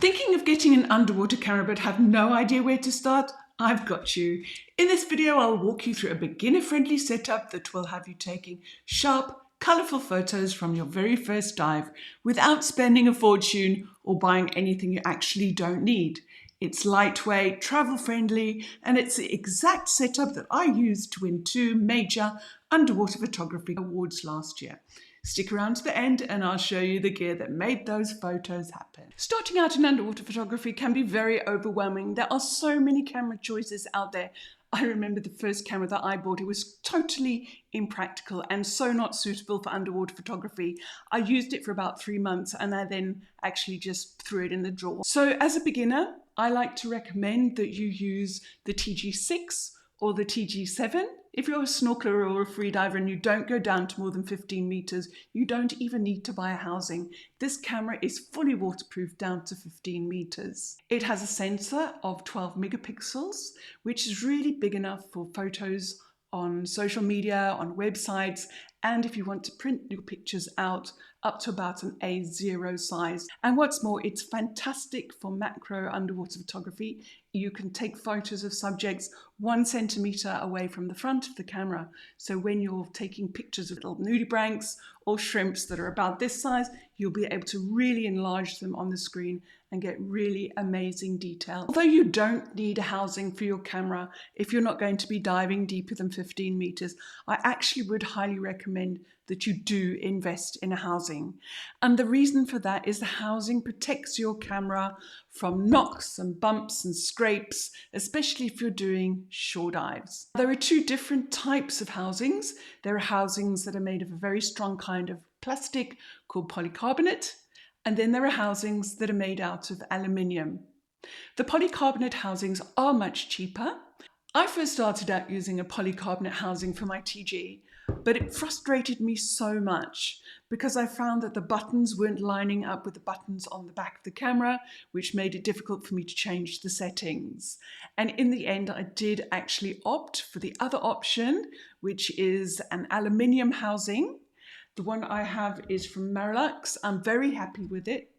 Thinking of getting an underwater camera but have no idea where to start? I've got you. In this video, I'll walk you through a beginner-friendly setup that will have you taking sharp, colourful photos from your very first dive without spending a fortune or buying anything you actually don't need. It's lightweight, travel-friendly, and it's the exact setup that I used to win 2 major underwater photography awards last year. Stick around to the end and I'll show you the gear that made those photos happen. Starting out in underwater photography can be very overwhelming. There are so many camera choices out there. I remember the first camera that I bought, it was totally impractical and so not suitable for underwater photography. I used it for about 3 months and I then actually just threw it in the drawer. So as a beginner, I like to recommend that you use the TG6 or the TG7. If you're a snorkeller or a freediver and you don't go down to more than 15 meters, you don't even need to buy a housing. This camera is fully waterproof down to 15 meters. It has a sensor of 12 megapixels, which is really big enough for photos on social media, on websites, and if you want to print your pictures out up to about an A0 size. And what's more, it's fantastic for macro underwater photography. You can take photos of subjects 1 centimeter away from the front of the camera. So when you're taking pictures of little nudibranchs or shrimps that are about this size, you'll be able to really enlarge them on the screen and get really amazing detail. Although you don't need a housing for your camera, if you're not going to be diving deeper than 15 meters, I actually would highly recommend that you do invest in a housing. And the reason for that is the housing protects your camera from knocks and bumps and scrapes, especially if you're doing shore dives. There are 2 different types of housings. There are housings that are made of a very strong kind of plastic called polycarbonate, and then there are housings that are made out of aluminium. The polycarbonate housings are much cheaper. I first started out using a polycarbonate housing for my TG, but it frustrated me so much because I found that the buttons weren't lining up with the buttons on the back of the camera, which made it difficult for me to change the settings. And in the end, I did actually opt for the other option, which is an aluminium housing. The one I have is from Marilux. I'm very happy with it.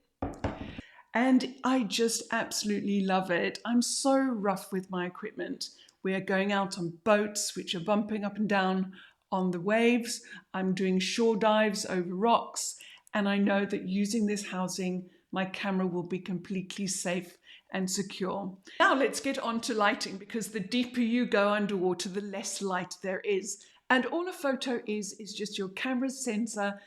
And I just absolutely love it. I'm so rough with my equipment. We are going out on boats, which are bumping up and down on the waves. I'm doing shore dives over rocks. And I know that using this housing, my camera will be completely safe and secure. Now let's get on to lighting, because the deeper you go underwater, the less light there is. And all a photo is just your camera's sensor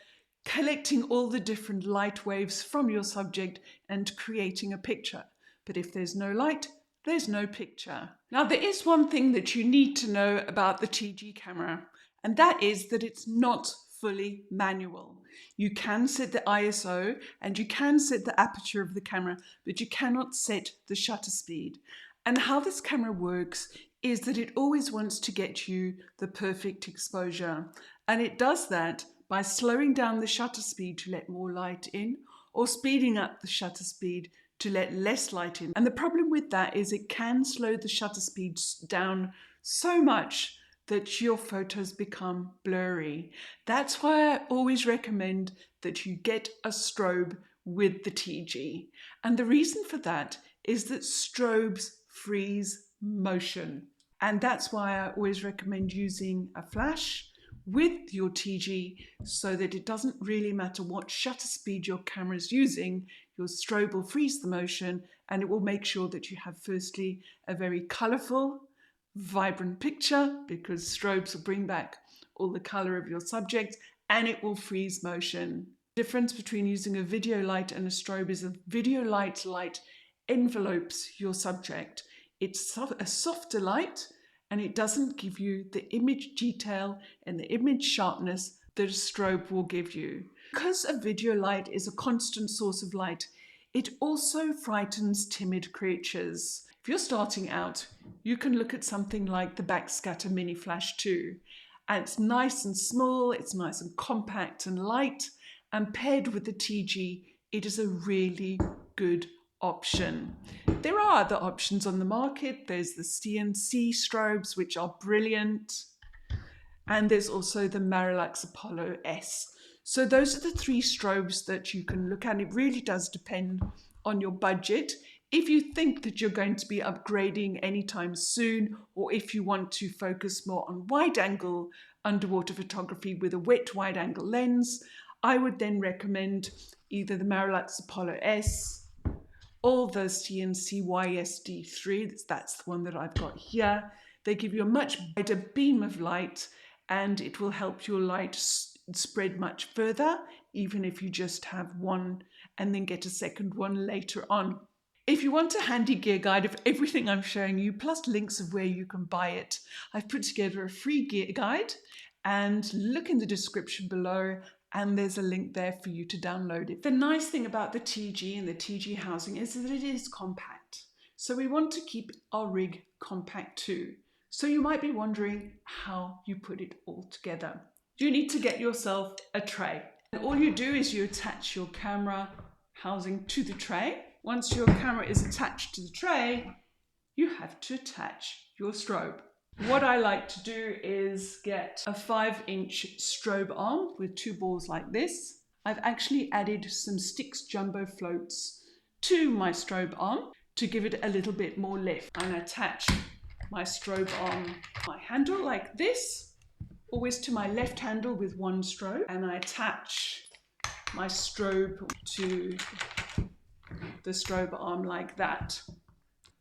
collecting all the different light waves from your subject and creating a picture. But if there's no light, there's no picture. Now there is one thing that you need to know about the TG camera, and that is that it's not fully manual. You can set the ISO and you can set the aperture of the camera, but you cannot set the shutter speed. And how this camera works is that it always wants to get you the perfect exposure. And it does that by slowing down the shutter speed to let more light in, or speeding up the shutter speed to let less light in. And the problem with that is it can slow the shutter speed down so much that your photos become blurry. That's why I always recommend that you get a strobe with the TG. And the reason for that is that strobes freeze motion. And that's why I always recommend using a flash with your TG, so that it doesn't really matter what shutter speed your camera is using, your strobe will freeze the motion and it will make sure that you have firstly a very colourful, vibrant picture, because strobes will bring back all the colour of your subject, and it will freeze motion. The difference between using a video light and a strobe is a video light envelopes your subject. It's a softer light and it doesn't give you the image detail and the image sharpness that a strobe will give you. Because a video light is a constant source of light, it also frightens timid creatures. If you're starting out, you can look at something like the Backscatter Mini Flash 2. And it's nice and small, it's nice and compact and light, and paired with the TG, it is a really good option. There are other options on the market. There's the CNC strobes, which are brilliant. And there's also the Marilux Apollo S. So those are the 3 strobes that you can look at. It really does depend on your budget. If you think that you're going to be upgrading anytime soon, or if you want to focus more on wide-angle underwater photography with a wet wide-angle lens, I would then recommend either the Marelux Apollo S or the CNC YSD3. That's the one that I've got here. They give you a much wider beam of light, and it will help your light spread much further, even if you just have one and then get a second one later on. If you want a handy gear guide of everything I'm showing you, plus links of where you can buy it, I've put together a free gear guide, and look in the description below, and there's a link there for you to download it. The nice thing about the TG and the TG housing is that it is compact. So we want to keep our rig compact too. So you might be wondering how you put it all together. You need to get yourself a tray. And all you do is you attach your camera housing to the tray. Once your camera is attached to the tray, you have to attach your strobe. What I like to do is get a 5-inch strobe arm with 2 balls like this. I've actually added some Sticks jumbo floats to my strobe arm to give it a little bit more lift. And attach my strobe arm, my handle like this, always to my left handle with 1 strobe, and I attach my strobe to the strobe arm like that.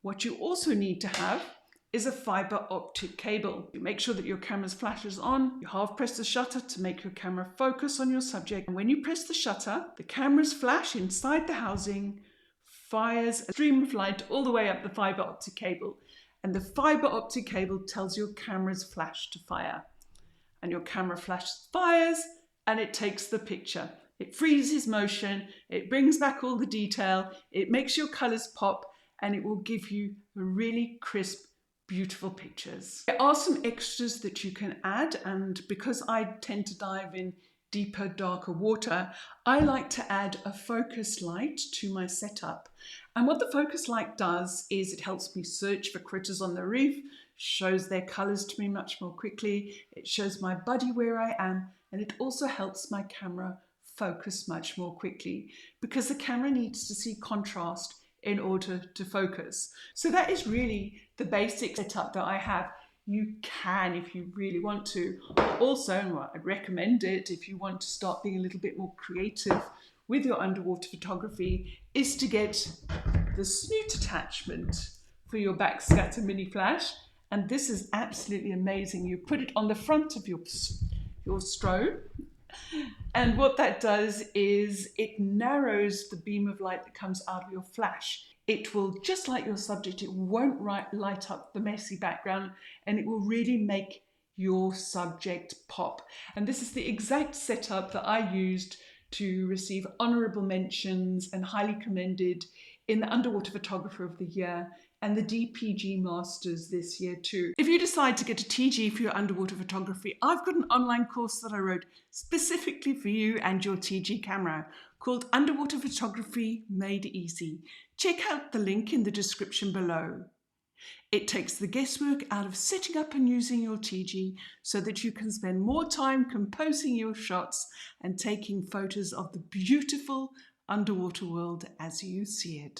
What you also need to have is a fiber optic cable. You make sure that your camera's flash is on. You half press the shutter to make your camera focus on your subject. And when you press the shutter, the camera's flash inside the housing fires a stream of light all the way up the fiber optic cable. And the fiber optic cable tells your camera's flash to fire. And your camera fires and it takes the picture. It freezes motion, it brings back all the detail, it makes your colors pop, and it will give you really crisp, beautiful pictures. There are some extras that you can add, and because I tend to dive in deeper, darker water, I like to add a focus light to my setup. And what the focus light does is it helps me search for critters on the reef, shows their colors to me much more quickly, it shows my buddy where I am, and it also helps my camera focus much more quickly, because the camera needs to see contrast in order to focus. So that is really the basic setup that I have. You can, if you really want to. Also, and I recommend it if you want to start being a little bit more creative with your underwater photography, is to get the snoot attachment for your backscatter mini flash. And this is absolutely amazing. You put it on the front of your strobe, and what that does is it narrows the beam of light that comes out of your flash. It will, just like your subject, it won't light up the messy background, and it will really make your subject pop. And this is the exact setup that I used to receive honorable mentions and highly commended in the Underwater Photographer of the Year and the DPG Masters this year too. If you decide to get a TG for your underwater photography, I've got an online course that I wrote specifically for you and your TG camera called Underwater Photography Made Easy. Check out the link in the description below. It takes the guesswork out of setting up and using your TG so that you can spend more time composing your shots and taking photos of the beautiful underwater world as you see it.